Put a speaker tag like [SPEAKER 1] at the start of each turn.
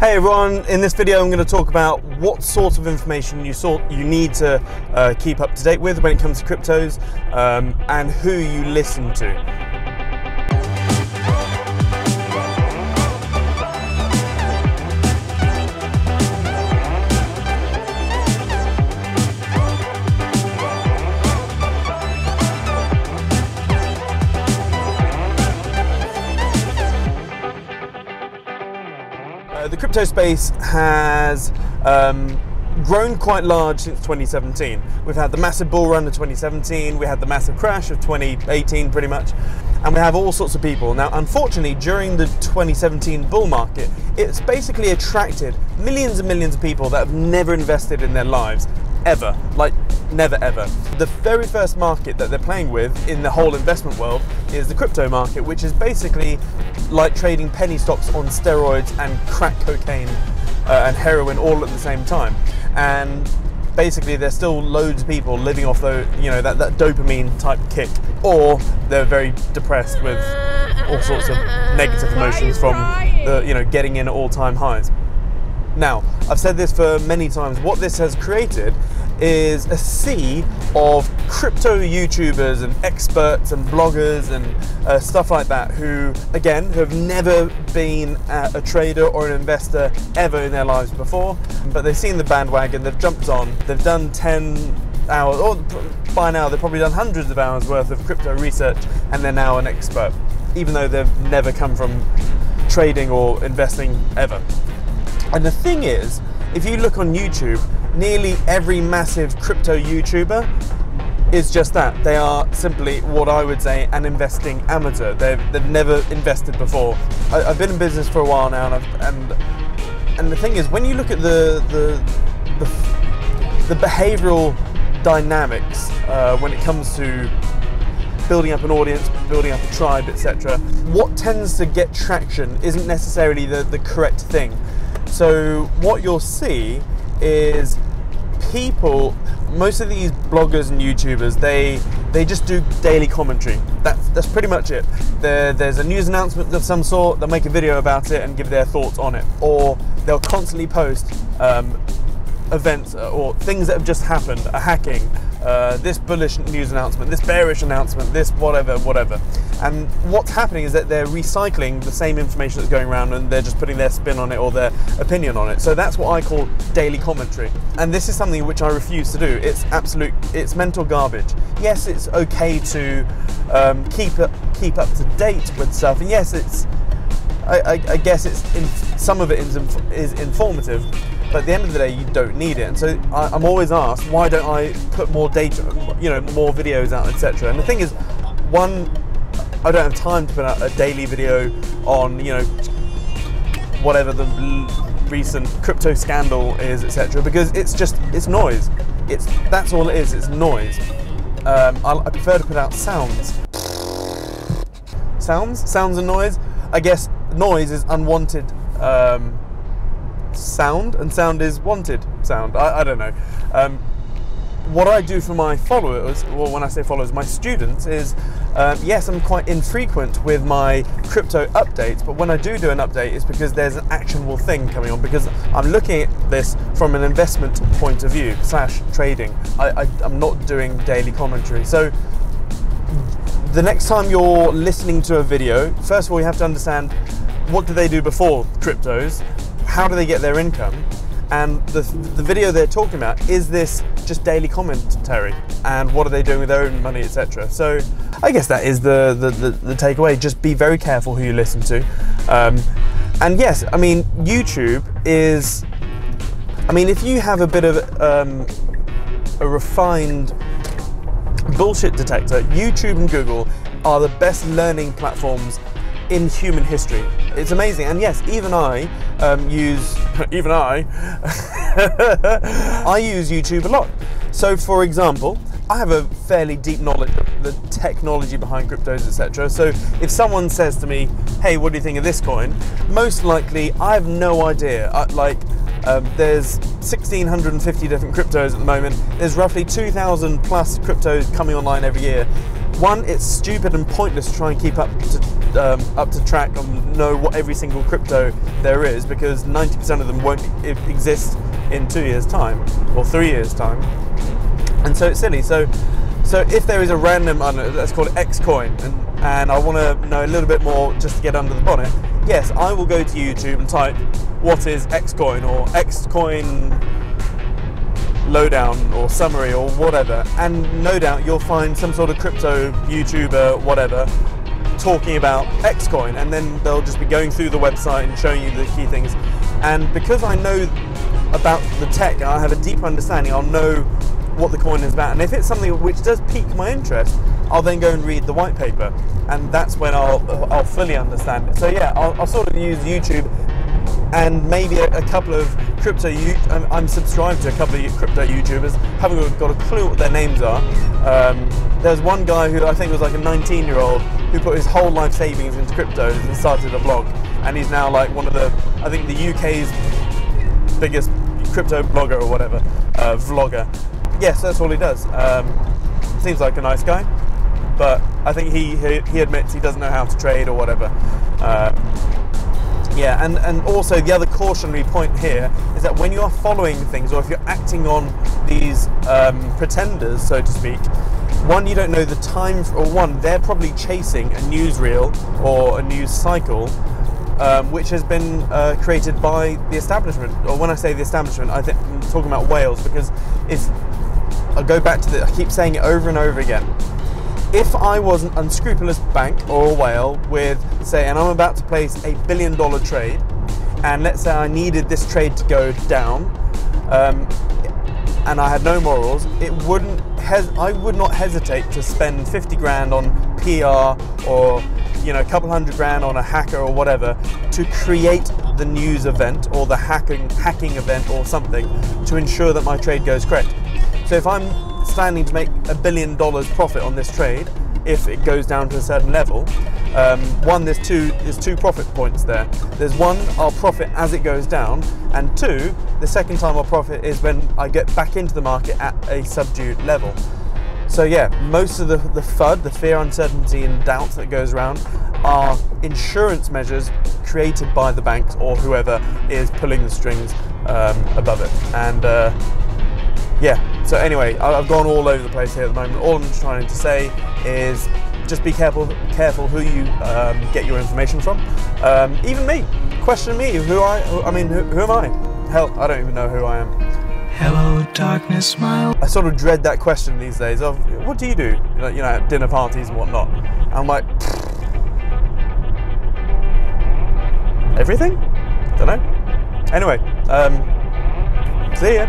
[SPEAKER 1] Hey everyone, in this video I'm going to talk about what sort of information you need to keep up to date with when it comes to cryptos, and who you listen to. The crypto space has grown quite large since 2017. We've had the massive bull run of 2017, we had the massive crash of 2018 pretty much, and we have all sorts of people. Now unfortunately during the 2017 bull market, it's basically attracted millions and millions of people that have never invested in their lives, ever, like never ever. The very first market that they're playing with in the whole investment world is the crypto market, which is basically like trading penny stocks on steroids and crack cocaine and heroin all at the same time. And basically there's still loads of people living off that dopamine type kick, or they're very depressed with all sorts of negative emotions from the getting in at all-time highs. Now, I've said this for many times, what this has created is a sea of crypto YouTubers and experts and bloggers and stuff like that who, again, have never been a trader or an investor ever in their lives before, but they've seen the bandwagon, they've jumped on, they've done 10 hours, or by now they've probably done hundreds of hours worth of crypto research, and they're now an expert, even though they've never come from trading or investing ever. And the thing is, if you look on YouTube, nearly every massive crypto YouTuber is just that. They are simply what I would say an investing amateur. They've never invested before. I've been in business for a while now, and the thing is, when you look at the behavioral dynamics when it comes to building up an audience, building up a tribe, etc., what tends to get traction isn't necessarily the correct thing. So what you'll see is people, most of these bloggers and YouTubers, they just do daily commentary. That's pretty much it. There's a news announcement of some sort, they'll make a video about it and give their thoughts on it, or they'll constantly post events or things that have just happened, a hacking, this bullish news announcement, this bearish announcement, this whatever. And what's happening is that they're recycling the same information that's going around, and they're just putting their spin on it or their opinion on it. So that's what I call daily commentary. And this is something which I refuse to do. It's mental garbage. Yes, it's okay to keep up to date with stuff, and yes, I guess some of it is informative, but at the end of the day, you don't need it. And so I'm always asked, why don't I put more data, more videos out, etc. And the thing is, one, I don't have time to put out a daily video on, whatever the recent crypto scandal is, etc. Because it's noise. That's all it is. It's noise. I prefer to put out sounds. Sounds and noise. I guess noise is unwanted sound, and sound is wanted sound. I don't know. What I do for my followers, well, when I say followers, my students, is yes, I'm quite infrequent with my crypto updates, but when I do an update, it's because there's an actionable thing coming on, because I'm looking at this from an investment point of view / trading. I'm not doing daily commentary. So the next time you're listening to a video, first of all, you have to understand, what do they do before cryptos? How do they get their income? And the video they're talking about, is this just daily commentary? And what are they doing with their own money, etc.? So I guess that is the takeaway. Just be very careful who you listen to. And yes, I mean, YouTube is, if you have a bit of a refined bullshit detector, YouTube and Google are the best learning platforms in human history. It's amazing. And yes, even I use YouTube a lot. So for example, I have a fairly deep knowledge of the technology behind cryptos, etc. So if someone says to me, hey, what do you think of this coin? Most likely I have no idea. There's 1,650 different cryptos at the moment. There's roughly 2,000 plus cryptos coming online every year. One, it's stupid and pointless to try and keep up up to track and know what every single crypto there is, because 90% of them won't exist in 2 years' time or 3 years' time, and so it's silly. So if there is a random, I don't know, let's call it X coin, and I want to know a little bit more just to get under the bonnet, yes, I will go to YouTube and type what is X coin or X coin lowdown or summary or whatever, and no doubt you'll find some sort of crypto YouTuber, whatever, talking about X coin, and then they'll just be going through the website and showing you the key things. And because I know about the tech, I have a deeper understanding, I'll know what the coin is about, and if it's something which does pique my interest, I'll then go and read the white paper, and that's when I'll fully understand it. So yeah, I'll sort of use YouTube and maybe a couple of crypto. I'm subscribed to a couple of crypto YouTubers. Haven't got a clue what their names are. There's one guy who I think was like a 19-year-old who put his whole life savings into cryptos and started a blog, and he's now like one of the, I think, the UK's biggest crypto blogger or whatever, vlogger. Yes, that's all he does. Seems like a nice guy, but I think he admits he doesn't know how to trade or whatever. Yeah, and also the other cautionary point here is that when you are following things, or if you're acting on these pretenders, so to speak, one, you don't know the time, or one, they're probably chasing a newsreel or a news cycle, which has been created by the establishment. Or when I say the establishment, I'm talking about whales, because if I go back to I keep saying it over and over again. If I was an unscrupulous bank or a whale with, say, and I'm about to place $1 billion trade, and let's say I needed this trade to go down, and I had no morals, I would not hesitate to spend 50 grand on PR, or a couple $100 grand on a hacker or whatever, to create the news event or the hacking event or something to ensure that my trade goes correct. So if I'm standing to make $1 billion profit on this trade, if it goes down to a certain level, one, there's two profit points there. There's one, I'll profit as it goes down, and two, the second time I'll profit is when I get back into the market at a subdued level. So yeah, most of the FUD, the fear, uncertainty and doubt that goes around, are insurance measures created by the banks or whoever is pulling the strings above it. And yeah, so anyway, I've gone all over the place here at the moment. All I'm trying to say is just be careful who you get your information from. Even me, question me, who am I? Hell, I don't even know who I am.
[SPEAKER 2] Hello, darkness, smile.
[SPEAKER 1] I sort of dread that question these days of, what do you do? At dinner parties and whatnot. I'm like, everything? Don't know. Anyway, see ya.